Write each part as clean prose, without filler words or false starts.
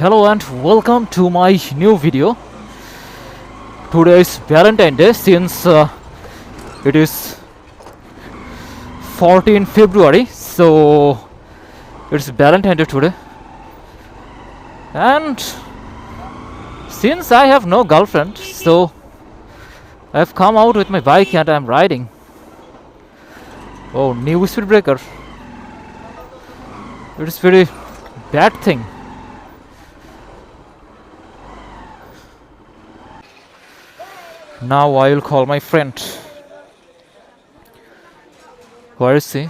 Hello and welcome to my new video. Today is Valentine Day since it is 14 February, so it's Valentine Day today. And since I have no girlfriend, so I've come out with my bike and I'm riding. Oh, new speed breaker. It is very bad thing. Now I will call my friend. Where is he?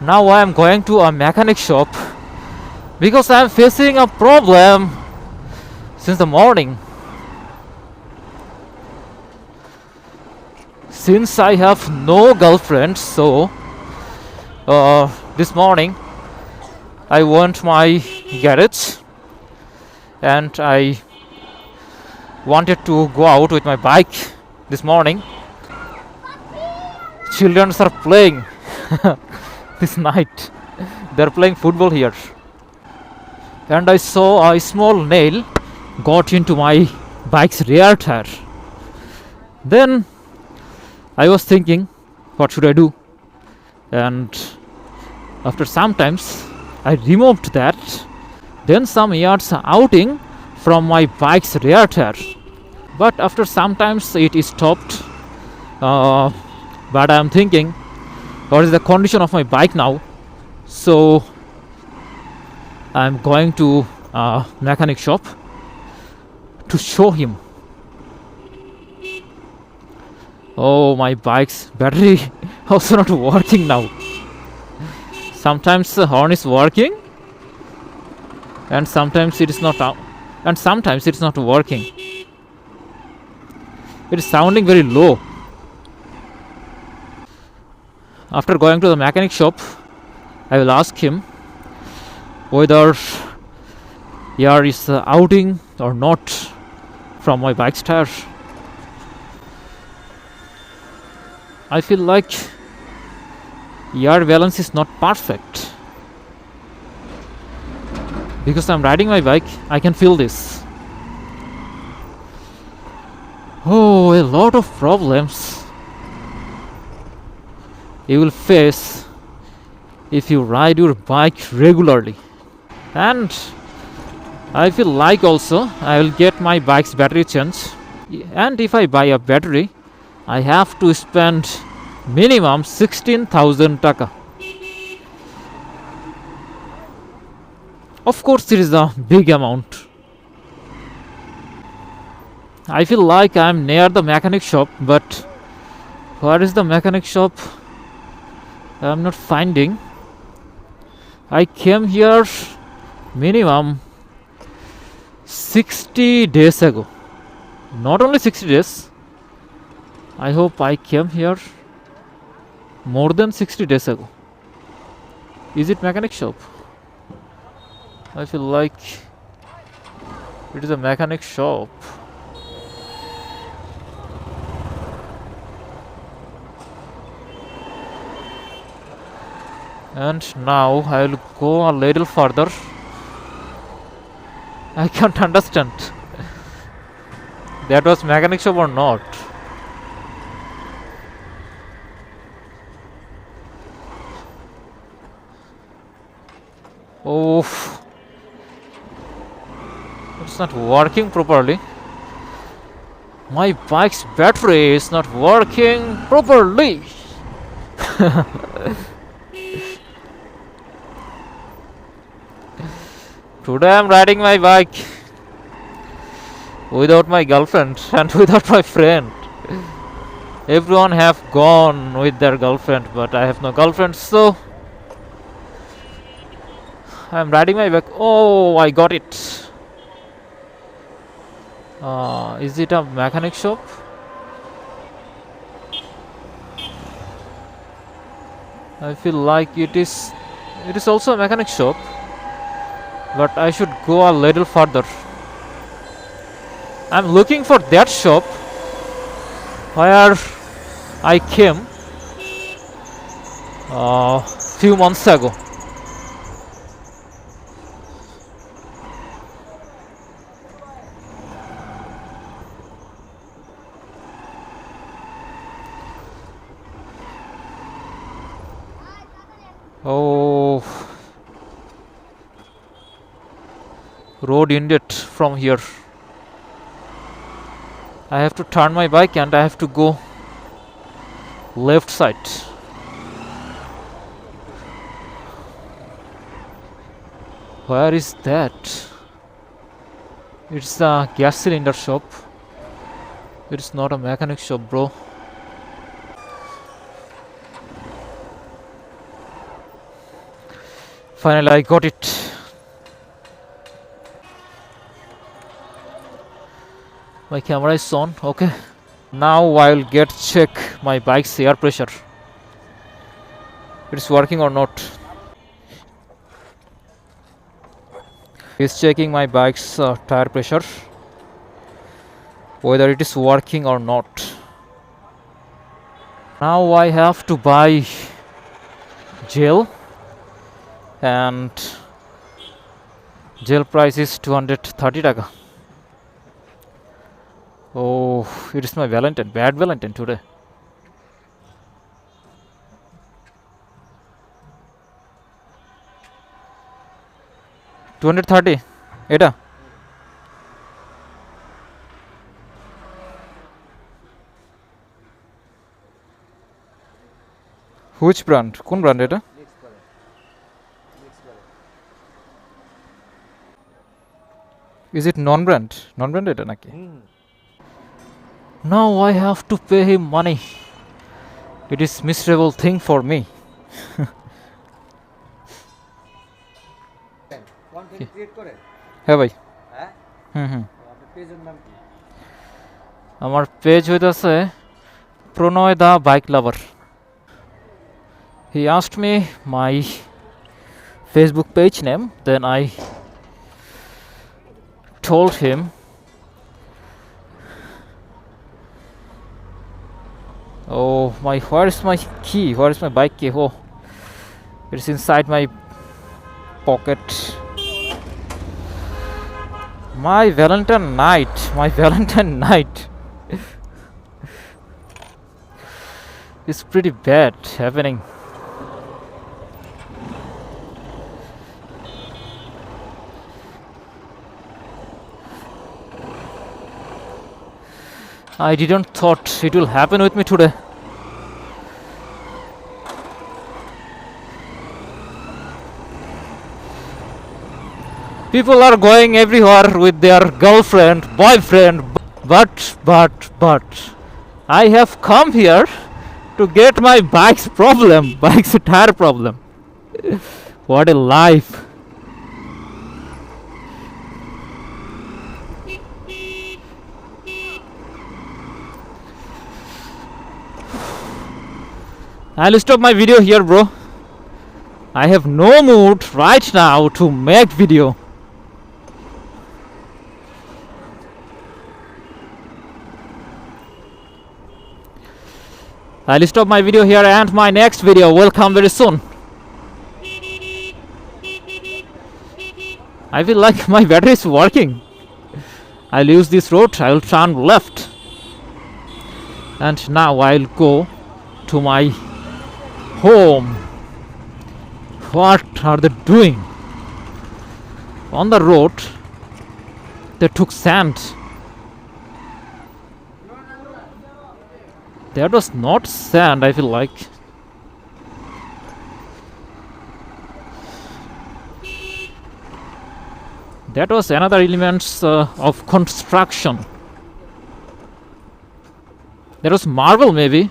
Now I am going to a mechanic shop because I am facing a problem since the morning. Since I have no girlfriend, so this morning I went my garage and I wanted to go out with my bike this morning. Children are playing this night. They're playing football here. And I saw a small nail got into my bike's rear tire. Then I was thinking, what should I do? And after some times, I removed that. Then some yards outing from my bike's rear tire. But after some times, it stopped. But I am thinking, what is the condition of my bike now? So I am going to a mechanic shop to show him. Oh, my bike's battery also not working now. Sometimes the horn is working and sometimes it is not out, and sometimes it's not working. It is sounding very low. After going to the mechanic shop, I will ask him whether air is outing or not from my bike's tire. I feel like air balance is not perfect. Because I'm riding my bike, I can feel this. Oh, a lot of problems you will face if you ride your bike regularly. And I feel like also I will get my bike's battery changed. And if I buy a battery, I have to spend minimum 16,000 taka. Of course, it is a big amount. I feel like I am near the mechanic shop, but where is the mechanic shop? I am not finding. I came here minimum 60 days ago. Not only 60 days. I hope I came here more than 60 days ago. Is it mechanic shop? I feel like it is a mechanic shop. And now I will go a little further. I can't understand that was mechanic shop or not. Oh, it's not working properly. My bike's battery is not working properly. Today I'm riding my bike without my girlfriend and without my friend. Everyone have gone with their girlfriend, but I have no girlfriend, so I'm riding my bike. Oh, I got it. Is it a mechanic shop? I feel like it is also a mechanic shop, but I should go a little further. I'm looking for that shop where I came few months ago. Oh, road ended from here. I have to turn my bike and I have to go left side. Where is that? It's a gas cylinder shop. It's not a mechanic shop, bro. Finally, I got it. My camera is on. Okay. Now I'll check my bike's air pressure. It's working or not. He's checking my bike's tire pressure, whether it is working or not. Now I have to buy gel, and gel price is 230 taka. Oh, it is my Valentine, bad Valentine today. $230 এটা which brand কোন brand এটা is it non brand এটা নাকি now I have to pay him money. It is miserable thing for me. হ্যাঁ ভাই আমার page হইতাছে প্রণয় দা bike lover. He asked me my Facebook page name, then I told him. Oh my, where is my key? Where is my bike key? Oh, it's inside my pocket. My Valentine night is pretty bad happening. I didn't thought it will happen with me today. People are going everywhere with their girlfriend, boyfriend, but I have come here to get my bike's tire problem. What a life. I'll stop my video here, bro. I have no mood right now to make video. I'll stop my video here and my next video will come very soon. I feel like my battery is working. I'll use this road, I'll turn left. And now I'll go to my home. What are they doing? On the road, they took sand. That was not sand, I feel like. That was another elements of construction. That was marble maybe.